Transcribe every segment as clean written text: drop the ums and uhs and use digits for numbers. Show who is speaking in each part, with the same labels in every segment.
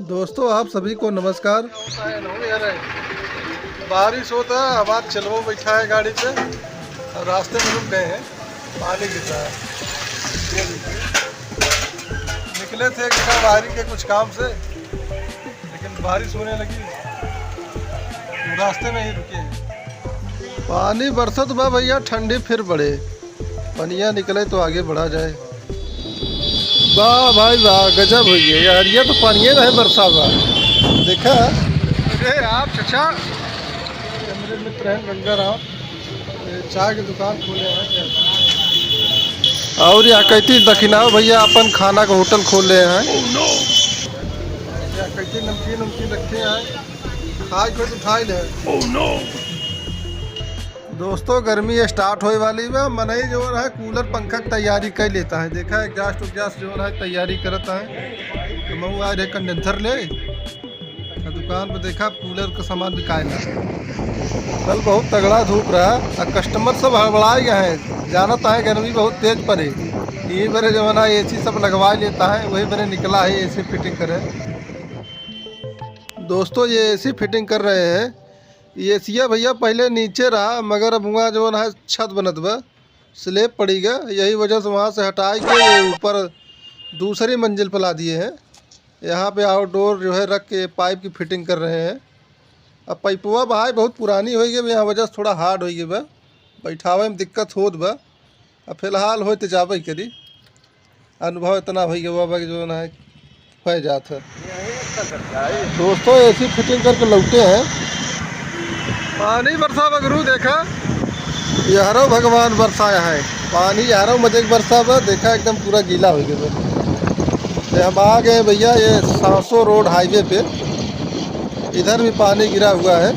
Speaker 1: दोस्तों आप सभी को नमस्कार। बारिश होता है, हमारा चलवो बैठा है गाड़ी पे और रास्ते में रुक गए हैं। पानी गिर रहा है। ये देखिए, निकले थे बिना वायरिंग के कुछ काम से, लेकिन बारिश होने लगी तो रास्ते में ही रुके हैं। पानी बरसत बा भैया, ठंडी फिर बढ़े, पनिया निकले तो आगे बढ़ा जाए। वाह भाई वाह, गजब हुई है यार, ये तो पानी रहे बरसा हुआ। देखा अरे आप चचा, मेरे मित्र हैं गंगा राम, चाय की दुकान खोले हैं और यहाँ कहती दखिनाओ भैया अपन खाना का होटल खोल रहे हैं। यहाँ कहती नमकीन नमकीन रखे हैं, खाए कोई तो खा ही ले। दोस्तों गर्मी स्टार्ट होने वाली है, मनई जो है कूलर पंखा की तैयारी कर लेता है। देखा एग्जास्ट उग्जास्ट जो है तैयारी करता है, तो मैं आज एक कंडेंसर ले दुकान पर देखा कूलर का सामान बिकाएगा। कल बहुत तगड़ा धूप रहा और कस्टमर सब हड़बड़ाए गए हैं, जानता है गर्मी बहुत तेज पड़े। यही बड़े जो है ना AC सब लगवा लेता है, वही बड़े निकला है AC फिटिंग करे। दोस्तों ये AC फिटिंग कर रहे हैं। ये एसिया भैया पहले नीचे रहा, मगर अब वहाँ जो है छत बनत बा, स्लेब पड़ी गया, यही वजह से वहाँ से हटा के ऊपर दूसरी मंजिल पर ला दिए हैं। यहाँ पे आउटडोर जो है रख के पाइप की फिटिंग कर रहे हैं। अब पाइपवा बहाई बहुत पुरानी हो गई, यहाँ वजह से थोड़ा हार्ड हो गई बा, बैठावे में दिक्कत होत बा। अब फिलहाल हो तो जाबे करी, अनुभव इतना हो गया बा कि जो है फै जात है। दोस्तों AC फिटिंग करके लौटे हैं, पानी बरसा बगरू देखा, यारो भगवान बरसाया है पानी, यारो मजे बरसा बा, देखा एकदम पूरा गीला हो गया। हम आ गए भैया ये 700 रोड हाईवे पे, इधर भी पानी गिरा हुआ है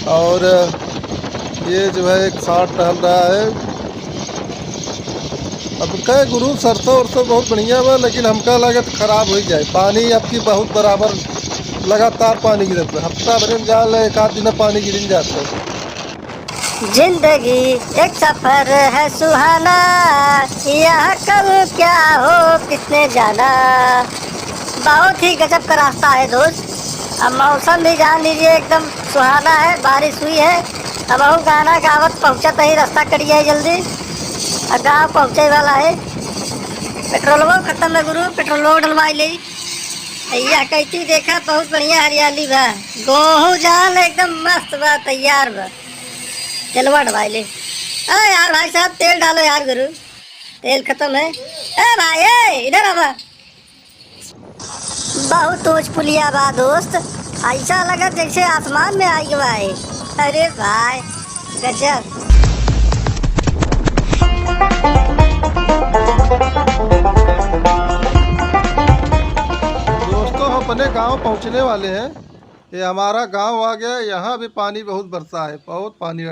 Speaker 1: और ये जो है एक साथ टहल रहा है। अब कहे गुरु सरसों उरसों बहुत बढ़िया बा, लेकिन हमका लगे तो खराब हो जाए। पानी आपकी बहुत बराबर लगातार पानी गिरत है, हफ्ता भर जाल एक आध दिन पानी गिर जाता है।
Speaker 2: जिंदगी एक सफर है सुहाना, यह कल क्या हो किसने जाना। बहुत ही गजब का रास्ता है दोस्त। अब मौसम भी जान लीजिए एकदम सुहाना है, बारिश हुई है। अब हम गाना गावत पहुँचत ही, रास्ता करिए जल्दी, अब गाँव पहुँचे वाला है। पेट्रोलवा खत्म है गुरु, पेट्रोल डलवाई ले। भैया कहती देखा बहुत बढ़िया हरियाली बा, गेहूँ जाल एकदम मस्त बा, तैयार बा, चलवा डलवाई ले। अरे यार भाई साहब तेल डालो यार गुरु, तेल खत्म है। ए भाई ए इधर आवा, बहुत ऊंच पुलिया बा दोस्त, ऐसा लगा जैसे आसमान में आई हुआ है। अरे भाई गजब।
Speaker 1: दोस्तों हम अपने गांव पहुंचने वाले हैं, ये हमारा गांव आ गया। यहाँ भी पानी बहुत बरसा है, बहुत पानी लगा।